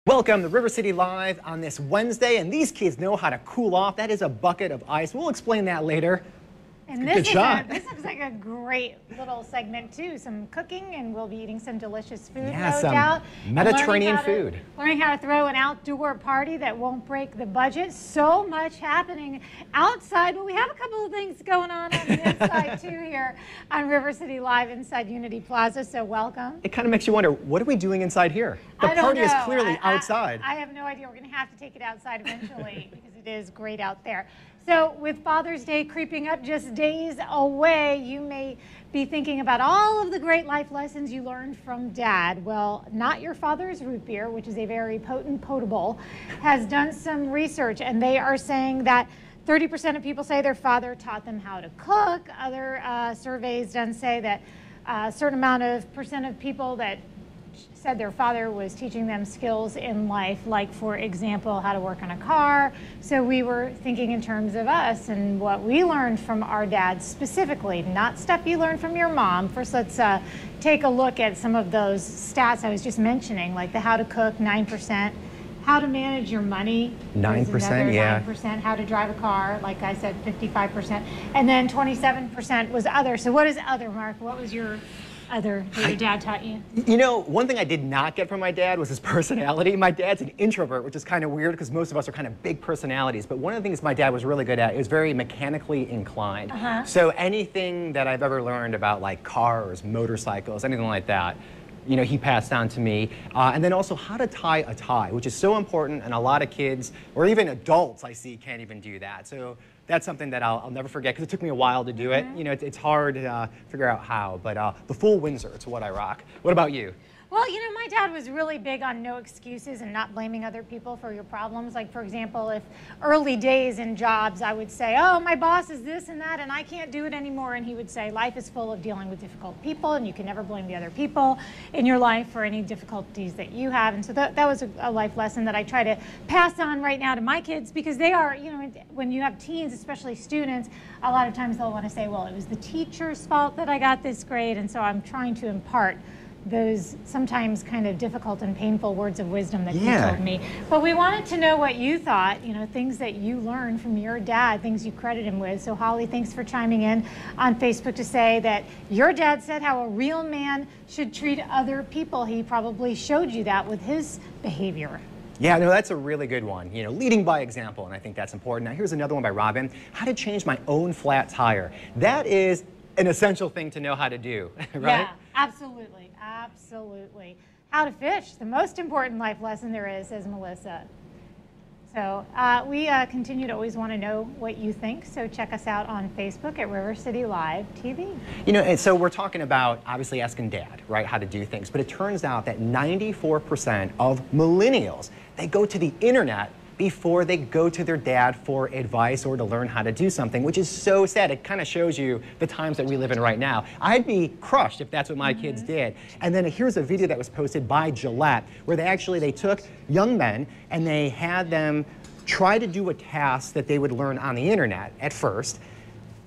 Welcome to River City Live on this Wednesday, and these kids know how to cool off. That is a bucket of ice. We'll explain that later. And Good shot. This looks like a great little segment too. Some cooking, and we'll be eating some delicious food, Yeah, no some doubt. Mediterranean food. Learning how to throw an outdoor party that won't break the budget. So much happening outside, but we have a couple of things going on the inside too here on River City Live inside Unity Plaza. So welcome. It kind of makes you wonder, what are we doing inside here? The I don't party is know. clearly outside. I have no idea. We're going to have to take it outside eventually because it is great out there. So with Father's Day creeping up just days away, you may be thinking about all of the great life lessons you learned from Dad. Well, Not Your Father's Root Beer, which is a very potent potable, has done some research, and they are saying that 30% of people say their father taught them how to cook. Other surveys done say that a certain amount of percent of people that said their father was teaching them skills in life, like, for example, how to work on a car. So we were thinking in terms of us and what we learned from our dads specifically, not stuff you learned from your mom. First, let's take a look at some of those stats I was just mentioning, like the how to cook, 9%, how to manage your money, 9%, yeah. 9%, how to drive a car, like I said, 55%, and then 27% was other. So what is other, Mark? What was your other that your dad taught you? You know, one thing I did not get from my dad was his personality. My dad's an introvert, which is kind of weird because most of us are kind of big personalities. But one of the things my dad was really good at is very mechanically inclined. So anything that I've ever learned about, like, cars, motorcycles, anything like that, you know, he passed on to me. And then also how to tie a tie, which is so important, and a lot of kids, or even adults I see, can't even do that. So that's something that I'll never forget, because it took me a while to do it. You know, it's hard to figure out how, but the full Windsor, it's what I rock. What about you? Well, you know, my dad was really big on no excuses and not blaming other people for your problems. Like, for example, if early days in jobs, I would say, oh, my boss is this and that, and I can't do it anymore. And he would say, life is full of dealing with difficult people, and you can never blame the other people in your life for any difficulties that you have. And so that was a life lesson that I try to pass on right now to my kids, because they are, you know, when you have teens, especially students, a lot of times they'll want to say, well, it was the teacher's fault that I got this grade. And so I'm trying to impart those sometimes kind of difficult and painful words of wisdom that you told me. But we wanted to know what you thought, you know, things that you learned from your dad, things you credit him with. So Holly, thanks for chiming in on Facebook to say that your dad said how a real man should treat other people. He probably showed you that with his behavior. Yeah, no, that's a really good one. You know, leading by example, and I think that's important. Now, here's another one by Robin. How to change my own flat tire. That is an essential thing to know how to do, right? Yeah, absolutely. Absolutely. How to fish, the most important life lesson there is, says Melissa. So we continue to always want to know what you think, so check us out on Facebook at River City Live TV. You know, and so we're talking about obviously asking Dad, right, how to do things, but it turns out that 94% of millennials, they go to the internet before they go to their dad for advice or to learn how to do something, which is so sad. It kind of shows you the times that we live in right now. I'd be crushed if that's what my kids did. And then here's a video that was posted by Gillette, where they took young men and they had them try to do a task that they would learn on the internet at first.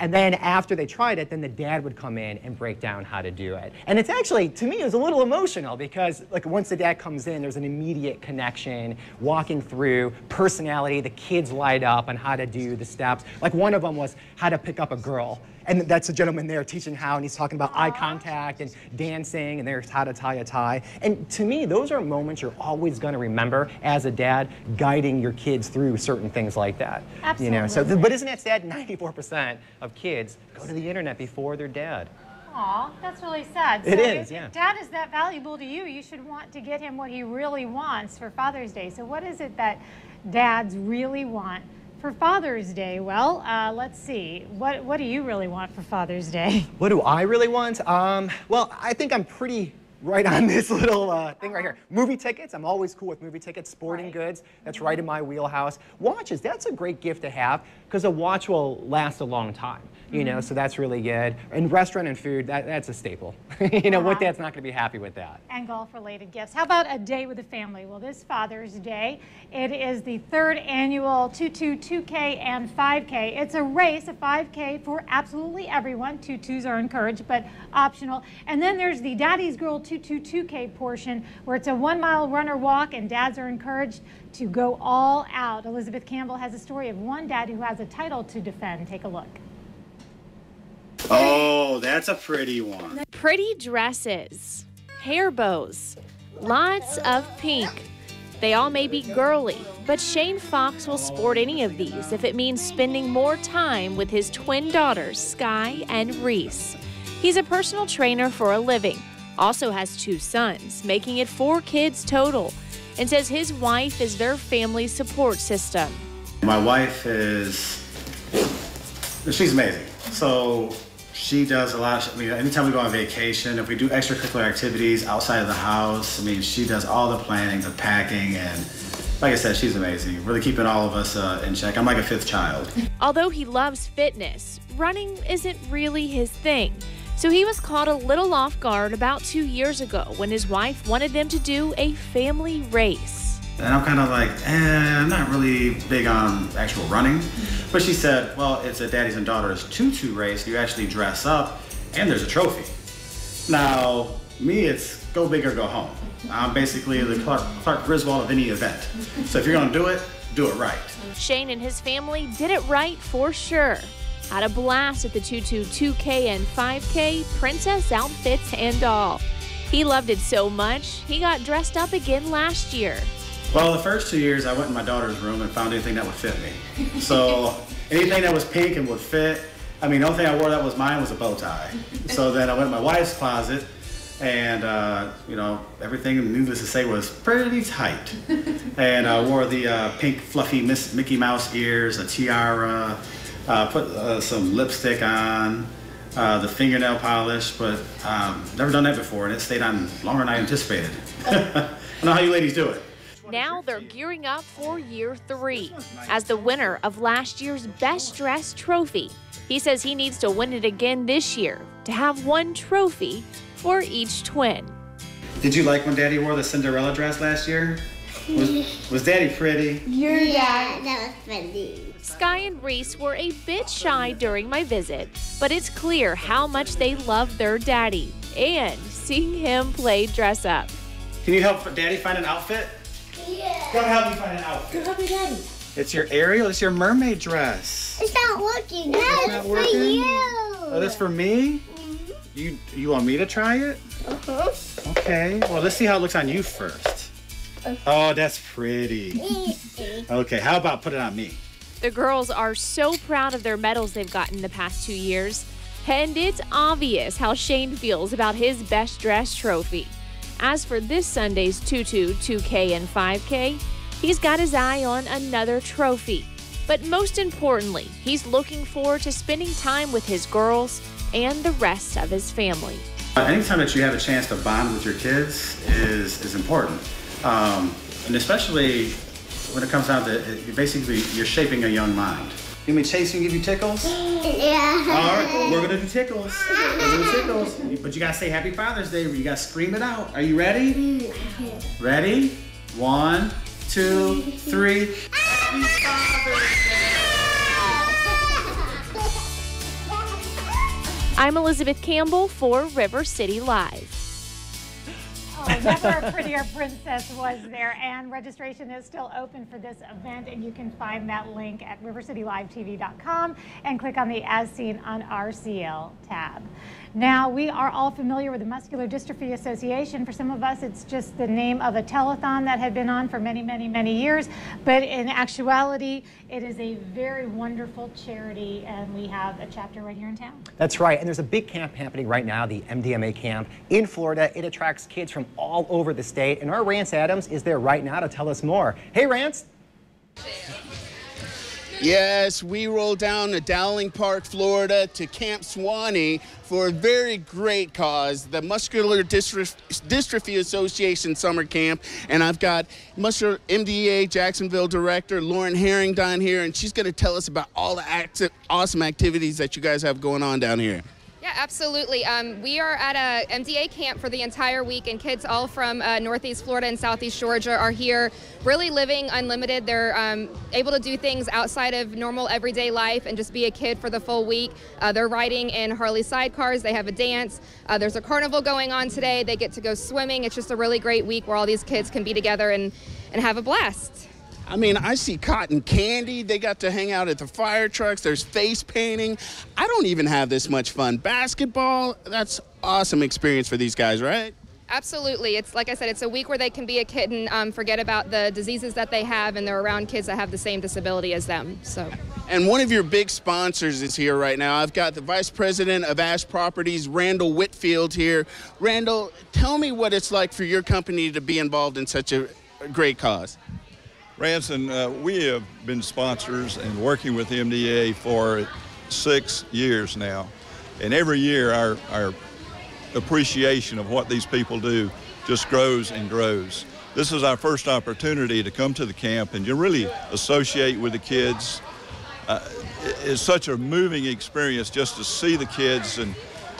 And then after they tried it, then the dad would come in and break down how to do it. And it's actually, to me, it was a little emotional, because like once the dad comes in, there's an immediate connection, walking through personality, the kids light up on how to do the steps. Like one of them was how to pick up a girl. And that's a gentleman there teaching how, and he's talking about eye contact and dancing, and there's how to tie a tie. And to me, those are moments you're always going to remember as a dad, guiding your kids through certain things like that. Absolutely. You know, so, but isn't that sad? 94% of kids go to the internet before their dad. Aw, that's really sad. It is, yeah. If Dad is that valuable to you, you should want to get him what he really wants for Father's Day. So what is it that dads really want for Father's Day? Well, let's see. What do you really want for Father's Day? What do I really want? Well, I think I'm pretty right on this little thing right here. Movie tickets, I'm always cool with movie tickets. Sporting goods, that's right in my wheelhouse. Watches, that's a great gift to have, because a watch will last a long time. You know, so that's really good. And restaurant and food, that's a staple. You know, what dad's not going to be happy with that? And golf-related gifts. How about a day with the family? Well, this Father's Day, it is the 3rd annual 2K and 5K. It's a race, a 5K for absolutely everyone. 2s are encouraged, but optional. And then there's the Daddy's Girl 2 22-2K portion, where it's a 1-mile run or walk, and dads are encouraged to go all out. Elizabeth Campbell has a story of one dad who has a title to defend. Take a look. Oh, that's a pretty one. Pretty dresses, hair bows, lots of pink. They all may be girly, but Shane Fox will sport any of these if it means spending more time with his twin daughters, Sky and Reese. He's a personal trainer for a living, also has 2 sons, making it 4 kids total, and says his wife is their family support system. My wife she's amazing. So she does a lot. Anytime we go on vacation, if we do extracurricular activities outside of the house, she does all the planning, the packing, and like I said, she's amazing. Really keeping all of us in check. I'm like a 5th child. Although he loves fitness, running isn't really his thing. So he was caught a little off guard about 2 years ago when his wife wanted them to do a family race. And I'm kind of like, I'm not really big on actual running. But she said, well, it's a daddies and daughters tutu race. You actually dress up and there's a trophy. Now, me, it's go big or go home. I'm basically the Clark Griswold of any event. So if you're gonna do it right. Shane and his family did it right for sure. Had a blast at the 2K and 5K, princess outfits and all. He loved it so much, he got dressed up again last year. Well, the first 2 years, I went in my daughter's room and found anything that would fit me. So anything that was pink and would fit, the only thing I wore that was mine was a bow tie. So then I went in my wife's closet and, everything, needless to say, was pretty tight. And I wore the pink fluffy Mickey Mouse ears, a tiara, put some lipstick on, the fingernail polish, but never done that before, and it stayed on longer than I anticipated. I don't know how you ladies do it. Now they're gearing up for year 3. As the winner of last year's Best Dressed trophy, he says he needs to win it again this year to have 1 trophy for each twin. Did you like when Daddy wore the Cinderella dress last year? Was Daddy pretty? Yeah, that was pretty. Sky and Reese were a bit shy during my visit, but it's clear how much they love their daddy and seeing him play dress up. Can you help Daddy find an outfit? Yeah. Come help me find an outfit. Go help me, Daddy. It's your Ariel, it's your mermaid dress. It's not working. It's not working? For you. Oh, that's for me? You want me to try it? Uh-huh. Okay, well, let's see how it looks on you first. Oh, that's pretty. Okay, how about put it on me? The girls are so proud of their medals they've gotten the past 2 years, and it's obvious how Shane feels about his Best Dressed trophy. As for this Sunday's 2K and 5K, he's got his eye on another trophy. But most importantly, he's looking forward to spending time with his girls and the rest of his family. Anytime that you have a chance to bond with your kids is important. And especially when it comes down to, basically, you're shaping a young mind. You mean Chase can give you tickles? Yeah. All right, we're gonna do tickles. We're gonna do tickles. But you gotta say Happy Father's Day. You gotta scream it out. Are you ready? Ready? 1, 2, 3. Happy Father's Day. I'm Elizabeth Campbell for River City Live. Oh, never a prettier princess was there, and registration is still open for this event, and you can find that link at rivercitylivetv.com and click on the As Seen on RCL tab. Now, we are all familiar with the Muscular Dystrophy Association. For some of us, it's just the name of a telethon that had been on for many, many, many years, but in actuality, it is a very wonderful charity, and we have a chapter right here in town. That's right, and there's a big camp happening right now, the MDMA camp in Florida. It attracts kids from all over the state, and our Rance Adams is there right now to tell us more. Hey, Rance. Yes, we roll down to Dowling Park, Florida to Camp Swanee for a very great cause, the Muscular Dystrophy Association Summer Camp. And I've got Muscular MDA Jacksonville Director Lauren Herring down here, and she's going to tell us about all the awesome activities that you guys have going on down here. Yeah, absolutely. We are at a MDA camp for the entire week, and kids all from Northeast Florida and Southeast Georgia are here really living unlimited. They're able to do things outside of normal everyday life and just be a kid for the full week. They're riding in Harley sidecars. They have a dance. There's a carnival going on today. They get to go swimming. It's just a really great week where all these kids can be together and have a blast. I mean, I see cotton candy. They got to hang out at the fire trucks. There's face painting. I don't even have this much fun. Basketball, that's awesome experience for these guys, right? Absolutely. It's like I said, it's a week where they can be a kid and forget about the diseases that they have, and they're around kids that have the same disability as them. So. And one of your big sponsors is here right now. I've got the Vice President of Ash Properties, Randall Whitfield, here. Randall, tell me what it's like for your company to be involved in such a great cause. Ranson, we have been sponsors and working with MDA for 6 years now. And every year our appreciation of what these people do just grows and grows. This is our first opportunity to come to the camp and to really associate with the kids. It's such a moving experience just to see the kids and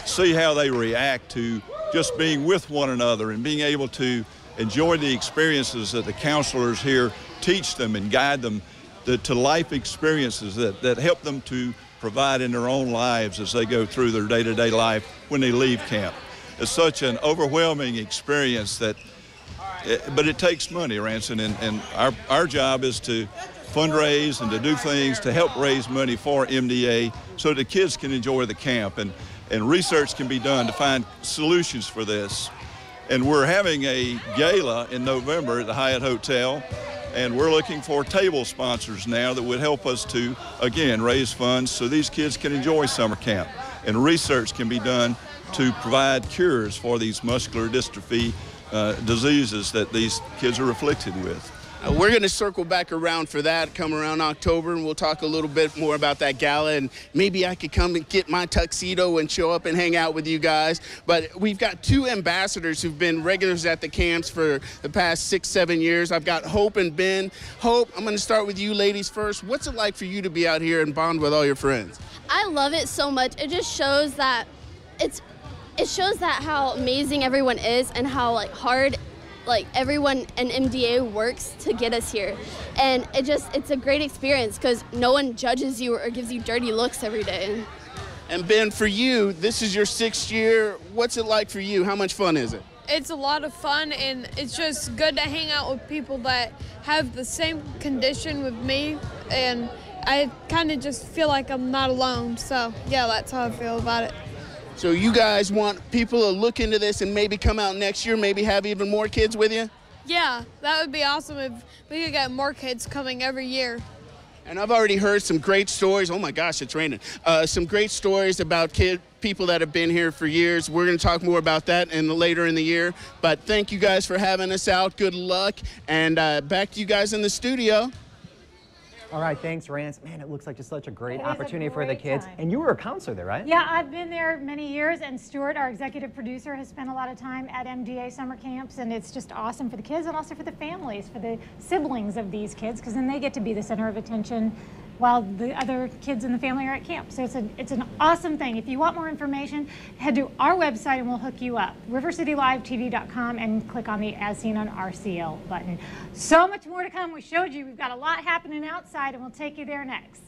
see how they react to just being with one another and being able to enjoy the experiences that the counselors here teach them and guide them to life experiences that help them to provide in their own lives as they go through their day-to-day life when they leave camp. It's such an overwhelming experience but it takes money, Ranson, and our job is to fundraise and to do things to help raise money for MDA so the kids can enjoy the camp, and research can be done to find solutions for this. And we're having a gala in November at the Hyatt Hotel, and we're looking for table sponsors now that would help us to, again, raise funds so these kids can enjoy summer camp. And research can be done to provide cures for these muscular dystrophy diseases that these kids are afflicted with. We're going to circle back around for that come around October, and we'll talk a little bit more about that gala, and maybe I could come and get my tuxedo and show up and hang out with you guys. But we've got two ambassadors who've been regulars at the camps for the past 6-7 years. I've got Hope and Ben. Hope, I'm going to start with you ladies first. What's it like for you to be out here and bond with all your friends? I love it so much. It just shows that it shows that how amazing everyone is and how hard everyone in MDA works to get us here. And it's a great experience because no one judges you or gives you dirty looks every day. And Ben, for you, this is your 6th year. What's it like for you? How much fun is it? It's a lot of fun, and it's just good to hang out with people that have the same condition with me, and I kind of just feel like I'm not alone. So yeah, that's how I feel about it. So you guys want people to look into this and maybe come out next year, maybe have even more kids with you? Yeah, that would be awesome if we could get more kids coming every year. And I've already heard some great stories. Oh my gosh, it's raining. Some great stories about people that have been here for years. We're going to talk more about that later in the year. But thank you guys for having us out. Good luck. And back to you guys in the studio. All right, thanks, Rance. Man, it looks like just such a great opportunity for the kids. And you were a counselor there, right? Yeah, I've been there many years, and Stuart, our executive producer, has spent a lot of time at MDA summer camps, and it's just awesome for the kids and also for the families, for the siblings of these kids, because then they get to be the center of attention while the other kids in the family are at camp. So it's an awesome thing. If you want more information, head to our website and we'll hook you up, rivercitylivetv.com, and click on the As Seen on RCL button. So much more to come. We showed you we've got a lot happening outside, and we'll take you there next.